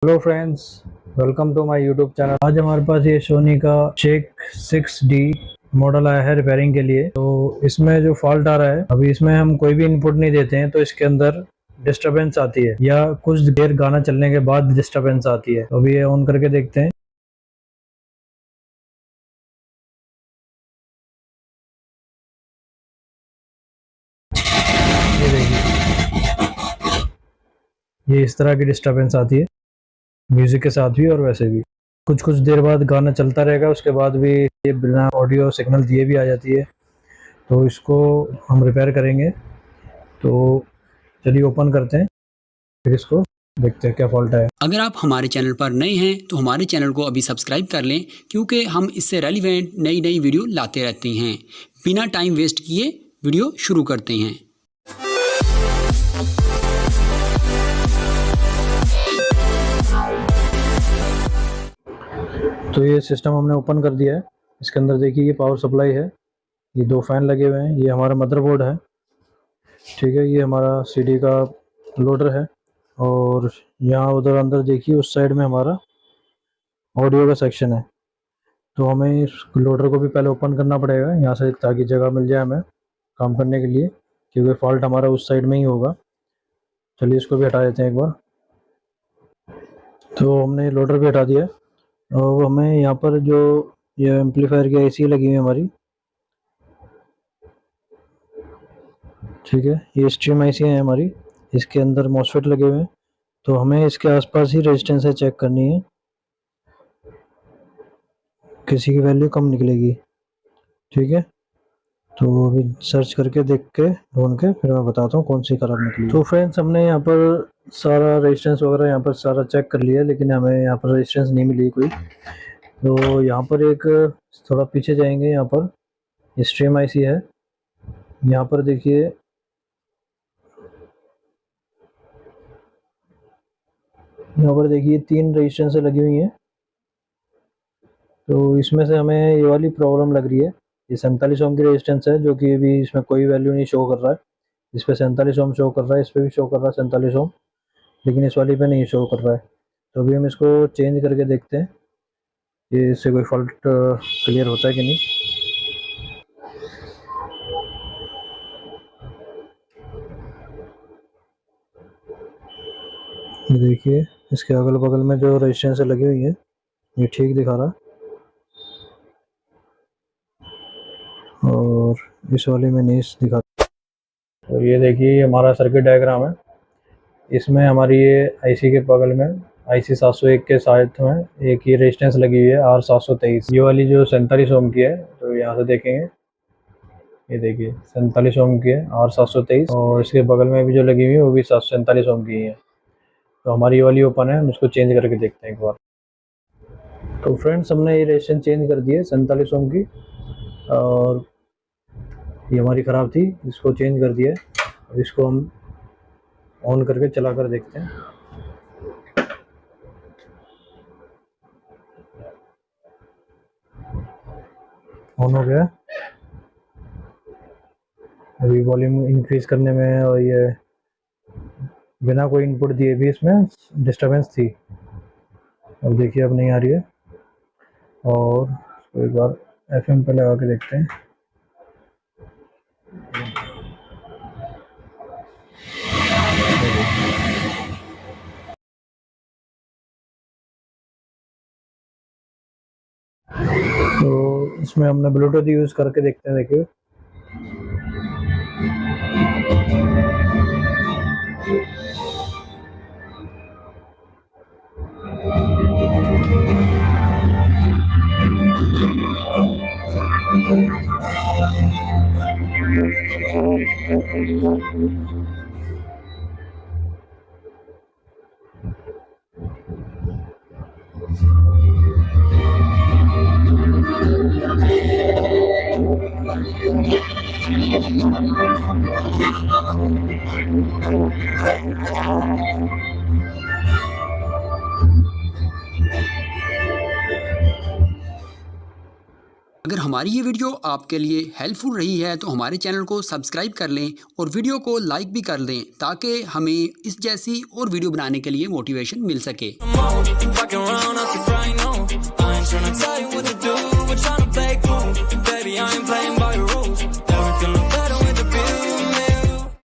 Hello friends, welcome to my YouTube channel. आज हमारे पास ये सोनी का चेक 6D मॉडल आया है रिपेयरिंग के लिए। तो इसमें जो फॉल्ट आ रहा है, अभी इसमें हम कोई भी इनपुट नहीं देते हैं तो इसके अंदर डिस्टरबेंस आती है या कुछ देर गाना चलने के बाद डिस्टरबेंस आती है। तो अभी ये ऑन करके देखते हैं। ये देखिए, ये इस तरह की डिस्टरबेंस आती है, म्यूजिक के साथ भी और वैसे भी। कुछ कुछ देर बाद गाना चलता रहेगा, उसके बाद भी ये बिना ऑडियो सिग्नल दिए भी आ जाती है। तो इसको हम रिपेयर करेंगे। तो चलिए ओपन करते हैं, फिर इसको देखते हैं क्या फॉल्ट है। अगर आप हमारे चैनल पर नए हैं तो हमारे चैनल को अभी सब्सक्राइब कर लें, क्योंकि हम इससे रेलिवेंट नई वीडियो लाते रहते हैं। बिना टाइम वेस्ट किए वीडियो शुरू करते हैं। तो ये सिस्टम हमने ओपन कर दिया है। इसके अंदर देखिए, ये पावर सप्लाई है, ये दो फैन लगे हुए हैं, ये हमारा मदरबोर्ड है, ठीक है। ये हमारा सीडी का लोडर है, और यहाँ उधर अंदर देखिए उस साइड में हमारा ऑडियो का सेक्शन है। तो हमें इस लोडर को भी पहले ओपन करना पड़ेगा यहाँ से, ताकि जगह मिल जाए हमें काम करने के लिए, क्योंकि फॉल्ट हमारा उस साइड में ही होगा। चलिए इसको भी हटा देते हैं एक बार। तो हमने लोडर भी हटा दिया है, और हमें यहाँ पर जो ये एम्पलीफायर की आईसी लगी हुई है हमारी, ठीक है, ये स्ट्रीम आईसी है हमारी, इसके अंदर मॉसफेट लगे हुए हैं। तो हमें इसके आसपास ही रेजिस्टेंस है चेक करनी है, किसी की वैल्यू कम निकलेगी, ठीक है। तो अभी सर्च करके देख के ढूंढ के फिर मैं बताता हूँ कौन सी खराब निकली। तो फ्रेंड्स, हमने यहाँ पर सारा रेजिस्टेंस वगैरह यहाँ पर सारा चेक कर लिया, लेकिन हमें यहाँ पर रेजिस्टेंस नहीं मिली कोई। तो यहाँ पर एक थोड़ा पीछे जाएंगे, यहाँ पर स्ट्रीम आईसी है, यहाँ पर देखिए, यहाँ पर देखिए 3 रेजिस्टेंस लगी हुई हैं। तो इसमें से हमें ये वाली प्रॉब्लम लग रही है। ये 47 ओम की रेजिस्टेंस है, जो कि अभी इसमें कोई वैल्यू नहीं शो कर रहा है। इस पे 47 ओम शो कर रहा है, इस पे भी शो कर रहा है 47 ओम, लेकिन इस वाली पे नहीं शो कर रहा है। तो अभी हम इसको चेंज करके देखते हैं ये इससे कोई फॉल्ट क्लियर होता है कि नहीं। ये देखिए, इसके अगल बगल में जो रेजिस्टेंस लगी हुई है ये ठीक दिखा रहा है, और इस वाली में नहीं दिखा। तो ये देखिए, हमारा सर्किट डायग्राम है। इसमें हमारी ये आईसी के बगल में आईसी 701 के साथ में एक ये रेजिस्टेंस लगी हुई है R723, ये वाली जो 47 ओम की है। तो यहाँ से देखेंगे, ये देखिए 47 ओम की है R723, और इसके बगल में भी जो लगी हुई है वो भी 747 ओम की है। तो हमारी ये वाली ओपन है, हम इसको चेंज करके देखते हैं एक बार। तो फ्रेंड्स, हमने ये रेजिस्टेंस चेंज कर दी है 47 ओम की, और ये हमारी ख़राब थी, इसको चेंज कर दिया है। अब इसको हम ऑन करके चला कर देखते हैं। ऑन हो गया। अभी वॉल्यूम इंक्रीज करने में और ये बिना कोई इनपुट दिए भी इसमें डिस्टरबेंस थी। अब देखिए, अब नहीं आ रही है। और इसको एक बार एफएम पे लगा के देखते हैं। तो इसमें हमने ब्लूटूथ यूज़ करके देखते हैं, देखिए। अगर हमारी ये वीडियो आपके लिए हेल्पफुल रही है तो हमारे चैनल को सब्सक्राइब कर लें और वीडियो को लाइक भी कर दें ताकि हमें इस जैसी और वीडियो बनाने के लिए मोटिवेशन मिल सके।